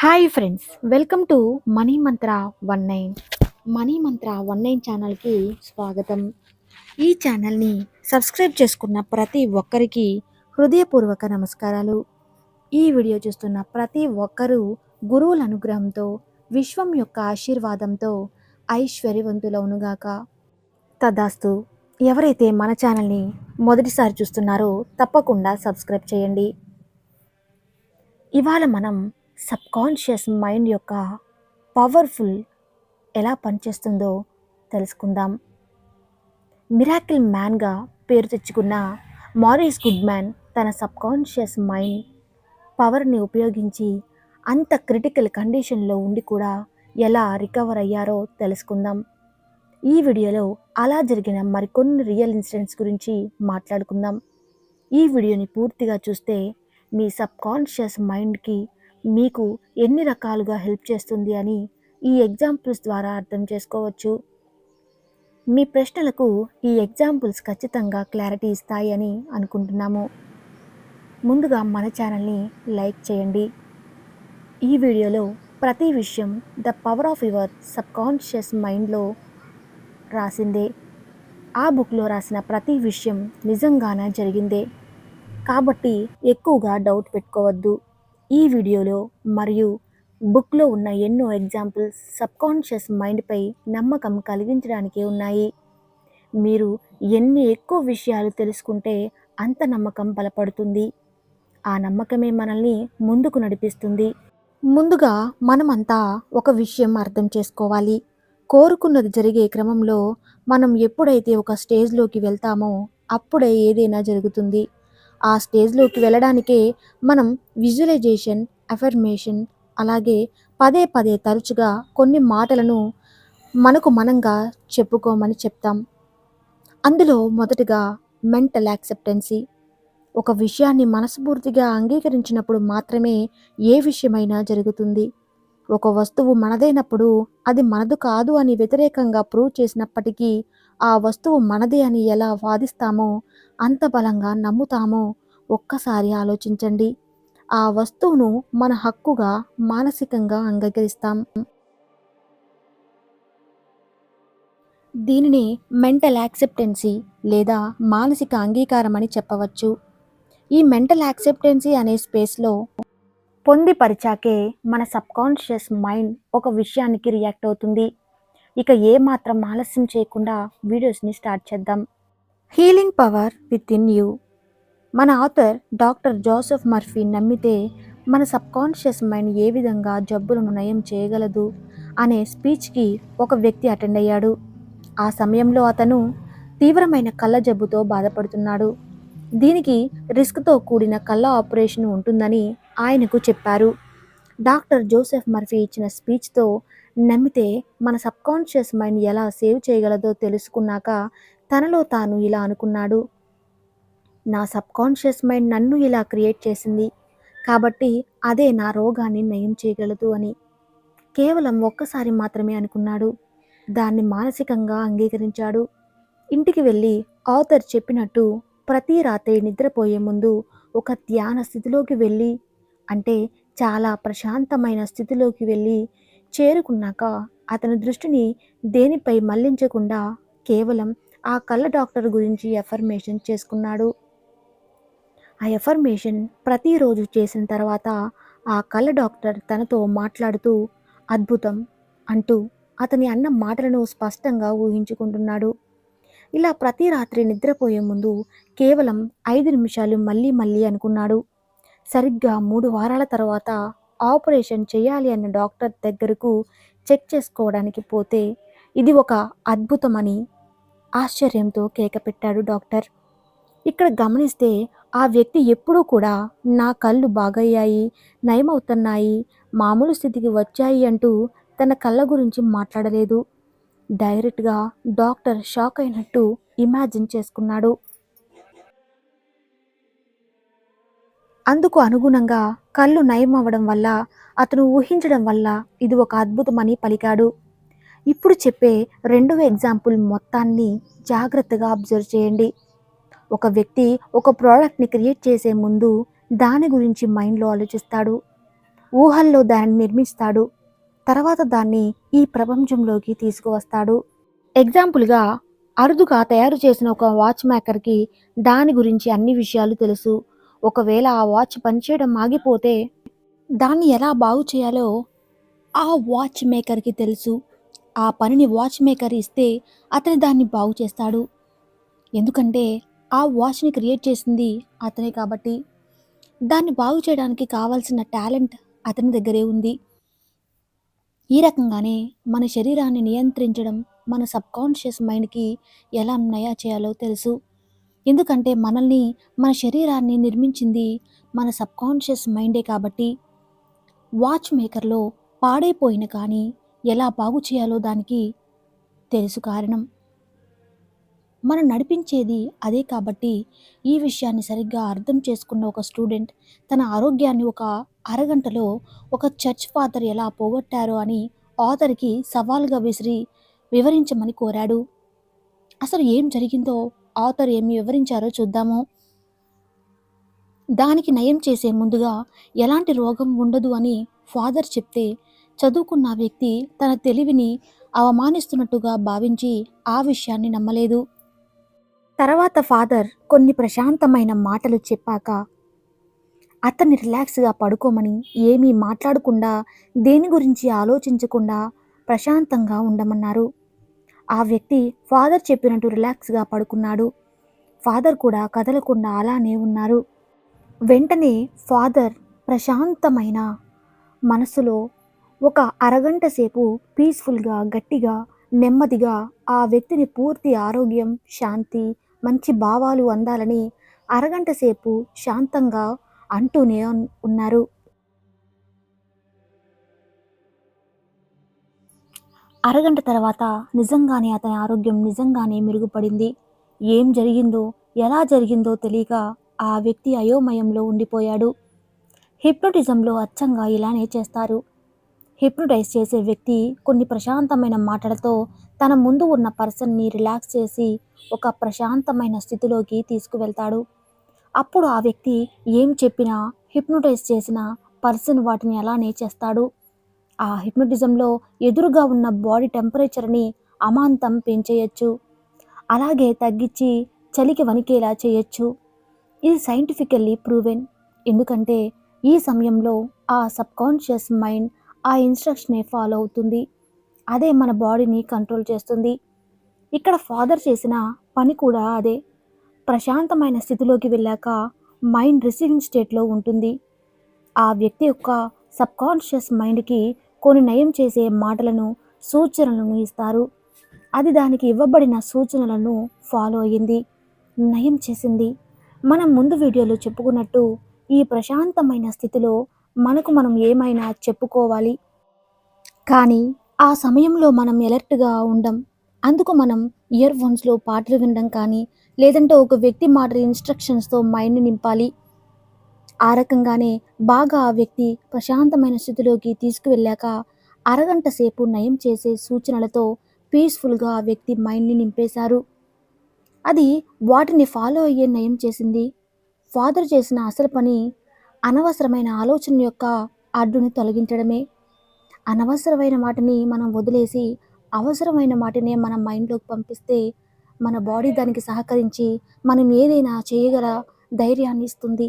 Hi friends, welcome to money Mantra 19. Money మంత్ర 19 ఛానల్కి స్వాగతం. ఈ ఛానల్ని సబ్స్క్రైబ్ చేసుకున్న ప్రతి ఒక్కరికి హృదయపూర్వక నమస్కారాలు. ఈ వీడియో చూస్తున్న ప్రతి ఒక్కరూ గురువుల అనుగ్రహంతో, విశ్వం యొక్క ఆశీర్వాదంతో ఐశ్వర్యవంతులవునుగాక. తదాస్తు. ఎవరైతే మన ఛానల్ని మొదటిసారి చూస్తున్నారో తప్పకుండా సబ్స్క్రైబ్ చేయండి. ఇవాళ మనం సబ్కాన్షియస్ మైండ్ యొక్క పవర్ఫుల్ ఎలా పనిచేస్తుందో తెలుసుకుందాం. మిరాకిల్ మ్యాన్గా పేరు తెచ్చుకున్న మారిస్ గుడ్మ్యాన్ తన సబ్కాన్షియస్ మైండ్ పవర్ని ఉపయోగించి అంత క్రిటికల్ కండిషన్లో ఉండి కూడా ఎలా రికవర్ అయ్యారో తెలుసుకుందాం. ఈ వీడియోలో అలా జరిగిన మరికొన్ని రియల్ ఇన్సిడెంట్స్ గురించి మాట్లాడుకుందాం. ఈ వీడియోని పూర్తిగా చూస్తే మీ సబ్కాన్షియస్ మైండ్కి మీకు ఎన్ని రకాలుగా హెల్ప్ చేస్తుంది అని ఈ ఎగ్జాంపుల్స్ ద్వారా అర్థం చేసుకోవచ్చు. మీ ప్రశ్నలకు ఈ ఎగ్జాంపుల్స్ ఖచ్చితంగా క్లారిటీ ఇస్తాయి అని అనుకుంటున్నాము. ముందుగా మన ఛానల్ని లైక్ చేయండి. ఈ వీడియోలో ప్రతి విషయం the power of your subconscious మైండ్లో రాసిందే. ఆ బుక్లో రాసిన ప్రతి విషయం నిజంగానే జరిగిందే కాబట్టి ఎక్కువగా డౌట్ పెట్టుకోవద్దు. ఈ వీడియోలో మరియు బుక్లో ఉన్న ఎన్నో ఎగ్జాంపుల్స్ సబ్కాన్షియస్ మైండ్పై నమ్మకం కలిగించడానికే ఉన్నాయి. మీరు ఎన్ని ఎక్కువ విషయాలు తెలుసుకుంటే అంత నమ్మకం బలపడుతుంది. ఆ నమ్మకమే మనల్ని ముందుకు నడిపిస్తుంది. ముందుగా మనమంతా ఒక విషయం అర్థం చేసుకోవాలి. కోరుకున్నది జరిగే క్రమంలో మనం ఎప్పుడైతే ఒక స్టేజ్లోకి వెళ్తామో అప్పుడే ఏదైనా జరుగుతుంది. ఆ స్టేజ్లోకి వెళ్ళడానికే మనం విజువలైజేషన్, అఫర్మేషన్, అలాగే పదే పదే తరచుగా కొన్ని మాటలను మనకు మనంగా చెప్పుకోమని చెప్తాం. అందులో మొదటగా మెంటల్ యాక్సెప్టెన్సీ. ఒక విషయాన్ని మనస్ఫూర్తిగా అంగీకరించినప్పుడు మాత్రమే ఏ విషయమైనా జరుగుతుంది. ఒక వస్తువు మనదైనప్పుడు అది మనదు కాదు అని వ్యతిరేకంగా ప్రూవ్ చేసినప్పటికీ ఆ వస్తువు మనదే అని ఎలా వాదిస్తామో, అంత బలంగా నమ్ముతామో ఒక్కసారి ఆలోచించండి. ఆ వస్తువును మన హక్కుగా మానసికంగా అంగీకరిస్తాం. దీనిని మెంటల్ యాక్సెప్టెన్సీ లేదా మానసిక అంగీకారం అని చెప్పవచ్చు. ఈ మెంటల్ యాక్సెప్టెన్సీ అనే స్పేస్లో పొందిపరిచాకే మన సబ్కాన్షియస్ మైండ్ ఒక విషయానికి రియాక్ట్ అవుతుంది. ఇక ఏ మాత్రం ఆలస్యం చేయకుండా వీడియోస్ని స్టార్ట్ చేద్దాం. Healing power with in you. మన ఆథర్ డాక్టర్ జోసెఫ్ మర్ఫీ నమ్మితే మన సబ్కాన్షియస్ మైండ్ ఏ విధంగా జబ్బులను నయం చేయగలదు అనే స్పీచ్కి ఒక వ్యక్తి అటెండ్ అయ్యాడు. ఆ సమయంలో అతను తీవ్రమైన కళ్ళ జబ్బుతో బాధపడుతున్నాడు. దీనికి రిస్క్తో కూడిన కళ్ళ ఆపరేషన్ ఉంటుందని ఆయనకు చెప్పారు. డాక్టర్ జోసెఫ్ మర్ఫీ ఇచ్చిన స్పీచ్తో నమ్మితే మన సబ్కాన్షియస్ మైండ్ ఎలా సేవ్ చేయగలదో తెలుసుకున్నాక తనలో తాను ఇలా అనుకున్నాడు. నా సబ్కాన్షియస్ మైండ్ నన్ను ఇలా క్రియేట్ చేసింది కాబట్టి అదే నా రోగాన్ని నయం చేయగలదు అని కేవలం ఒక్కసారి మాత్రమే అనుకున్నాడు. దాన్ని మానసికంగా అంగీకరించాడు. ఇంటికి వెళ్ళి ఆథర్ చెప్పినట్టు ప్రతి రాత్రి నిద్రపోయే ముందు ఒక ధ్యాన స్థితిలోకి వెళ్ళి, అంటే చాలా ప్రశాంతమైన స్థితిలోకి వెళ్ళి చేరుకున్నాక అతని దృష్టిని దేనిపై మళ్లించకుండా కేవలం ఆ కళ్ళ డాక్టర్ గురించి ఎఫర్మేషన్ చేసుకున్నాడు. ఆ ఎఫర్మేషన్ ప్రతిరోజు చేసిన తర్వాత ఆ కళ్ళ డాక్టర్ తనతో మాట్లాడుతూ అద్భుతం అంటూ అతని అన్న మాటలను స్పష్టంగా ఊహించుకుంటున్నాడు. ఇలా ప్రతి రాత్రి నిద్రపోయే ముందు కేవలం 5 నిమిషాలు మళ్ళీ అనుకున్నాడు. సరిగ్గా 3 వారాల తర్వాత ఆపరేషన్ చేయాలి అన్న డాక్టర్ దగ్గరకు చెక్ చేసుకోవడానికి పోతే ఇది ఒక అద్భుతమని ఆశ్చర్యంతో కేక పెట్టాడు డాక్టర్. ఇక్కడ గమనిస్తే ఆ వ్యక్తి ఎప్పుడూ కూడా నా కళ్ళు బాగయ్యాయి, నయమవుతున్నాయి, మామూలు స్థితికి వచ్చాయి అంటూ తన కళ్ళ గురించి మాట్లాడలేదు. డైరెక్ట్గా డాక్టర్ షాక్ అయినట్టు ఇమాజిన్ చేసుకున్నాడు. అందుకు అనుగుణంగా కళ్ళు నయం అవ్వడం వల్ల, అతను ఊహించడం వల్ల ఇది ఒక అద్భుతమని పలికాడు. ఇప్పుడు చెప్పే రెండవ ఎగ్జాంపుల్ మొత్తాన్ని జాగ్రత్తగా అబ్జర్వ్ చేయండి. ఒక వ్యక్తి ఒక ప్రోడక్ట్ని క్రియేట్ చేసే ముందు దాని గురించి మైండ్లో ఆలోచిస్తాడు. ఊహల్లో దానిని నిర్మిస్తాడు. తర్వాత దాన్ని ఈ ప్రపంచంలోకి తీసుకువస్తాడు. ఎగ్జాంపుల్‌గా అరుదుగా తయారు చేసిన ఒక వాచ్ మేకర్‌కి దాని గురించి అన్ని విషయాలు తెలుసు. ఒకవేళ ఆ వాచ్ పనిచేయడం ఆగిపోతే దాన్ని ఎలా బాగు చేయాలో ఆ వాచ్ మేకర్‌కి తెలుసు. ఆ పనిని వాచ్ మేకర్ ఇస్తే అతను దాన్ని బాగు చేస్తాడు. ఎందుకంటే ఆ వాచ్‌ని క్రియేట్ చేసింది అతనే కాబట్టి. దాన్ని బాగు చేయడానికి కావాల్సిన టాలెంట్ అతని దగ్గరే ఉంది. ఈ రకంగానే మన శరీరాన్ని నియంత్రించడం మన సబ్‌కాన్షియస్ మైండ్‌కి ఎలా నయా చేయాలో తెలుసు. ఎందుకంటే మనల్ని, మన శరీరాన్ని నిర్మించింది మన సబ్‌కాన్షియస్ మైండే కాబట్టి వాచ్ మేకర్‌లో పాడైపోయిన కానీ ఎలా బాగు చేయాలో దానికి తెలుసు కారణం. మనం నడిపించేది అదే కాబట్టి ఈ విషయాన్ని సరిగ్గా అర్థం చేసుకున్న ఒక స్టూడెంట్ తన ఆరోగ్యాన్ని ఒక అరగంటలో ఒక చర్చ్ ఫాదర్ ఎలా పోగొట్టారో అని ఆథర్‌కి సవాల్‌గా విసిరి వివరించమని కోరాడు. అసలు ఏం జరిగిందో ఆథర్ ఏమి వివరించారో చూద్దాము. దానికి నయం చేసే ముందుగా ఎలాంటి రోగం ఉండదు అని ఫాదర్ చెప్తే చదువుకున్న వ్యక్తి తన తెలివిని అవమానిస్తున్నట్టుగా భావించి ఆ విషయాన్ని నమ్మలేదు. తర్వాత ఫాదర్ కొన్ని ప్రశాంతమైన మాటలు చెప్పాక అతన్ని రిలాక్స్‌గా పడుకోమని, ఏమీ మాట్లాడకుండా, దేని గురించి ఆలోచించకుండా ప్రశాంతంగా ఉండమన్నారు. ఆ వ్యక్తి ఫాదర్ చెప్పినట్టు రిలాక్స్‌గా పడుకున్నాడు. ఫాదర్ కూడా కదలకుండా అలానే ఉన్నారు. వెంటనే ఫాదర్ ప్రశాంతమైన మనసులో ఒక అరగంట సేపు పీస్‌ఫుల్‌గా, గట్టిగా, నెమ్మదిగా ఆ వ్యక్తిని పూర్తి ఆరోగ్యం, శాంతి, మంచి భావాలు అందాలని అరగంట సేపు శాంతంగా అంటూనే ఉన్నారు. అరగంట తర్వాత నిజంగానే అతని ఆరోగ్యం నిజంగానే మెరుగుపడింది. ఏం జరిగిందో, ఎలా జరిగిందో తెలియక ఆ వ్యక్తి అయోమయంలో ఉండిపోయాడు. హిప్నోటిజంలో అచ్చంగా ఇలానే చేస్తారు. హిప్నోటైజ్ చేసే వ్యక్తి కొన్ని ప్రశాంతమైన మాటలతో తన ముందు ఉన్న పర్సన్‌ని రిలాక్స్ చేసి ఒక ప్రశాంతమైన స్థితిలోకి తీసుకువెళ్తాడు. అప్పుడు ఆ వ్యక్తి ఏం చెప్పినా హిప్నోటైజ్ చేసిన పర్సన్ వాటిని అలానే చేస్తాడు. ఆ హిప్నోటిజంలో ఎదురుగా ఉన్న బాడీ టెంపరేచర్‌ని అమాంతం పెంచేయొచ్చు. అలాగే తగ్గించి చలికి వణికేలా చేయొచ్చు. ఇది సైంటిఫికల్లీ ప్రూవెన్. ఎందుకంటే ఈ సమయంలో ఆ సబ్‌కాన్షియస్ మైండ్ ఆ ఇన్‌స్ట్రక్షనే ఫాలో అవుతుంది. అదే మన బాడీని కంట్రోల్ చేస్తుంది. ఇక్కడ ఫాదర్ చేసిన పని కూడా అదే. ప్రశాంతమైన స్థితిలోకి వెళ్ళాక మైండ్ రిసీవింగ్ స్టేట్‌లో ఉంటుంది. ఆ వ్యక్తి యొక్క సబ్‌కాన్షియస్ మైండ్‌కి కొన్ని నయం చేసే మాటలను, సూచనలను ఇస్తారు. అది దానికి ఇవ్వబడిన సూచనలను ఫాలో అయ్యింది. నయం చేసింది. మనం ముందు వీడియోలో చెప్పుకున్నట్టు ఈ ప్రశాంతమైన స్థితిలో మనకు మనం ఏమైనా చెప్పుకోవాలి. కానీ ఆ సమయంలో మనం ఎలర్ట్‌గా ఉండం. అందుకు మనం ఇయర్ ఫోన్స్‌లో పాటలు వినడం కానీ, లేదంటే ఒక వ్యక్తి మాట ఇన్‌స్ట్రక్షన్స్‌తో మైండ్‌ని నింపాలి. ఆ రకంగానే బాగా ఆ వ్యక్తి ప్రశాంతమైన స్థితిలోకి తీసుకువెళ్ళాక అరగంట సేపు నయం చేసే సూచనలతో పీస్‌ఫుల్‌గా ఆ వ్యక్తి మైండ్‌ని నింపేశారు. అది వాటిని ఫాలో అయ్యే నయం చేసింది. ఫాదర్ చేసిన అసలు పని అనవసరమైన ఆలోచనల యొక్క అడ్డుని తొలగించడమే. అనవసరమైన వాటిని మనం వదిలేసి, అవసరమైన వాటినే మన మైండ్‌లోకి పంపిస్తే, మన బాడీ దానికి సహకరించి, మనం ఏదైనా చేయగల ధైర్యాన్ని ఇస్తుంది.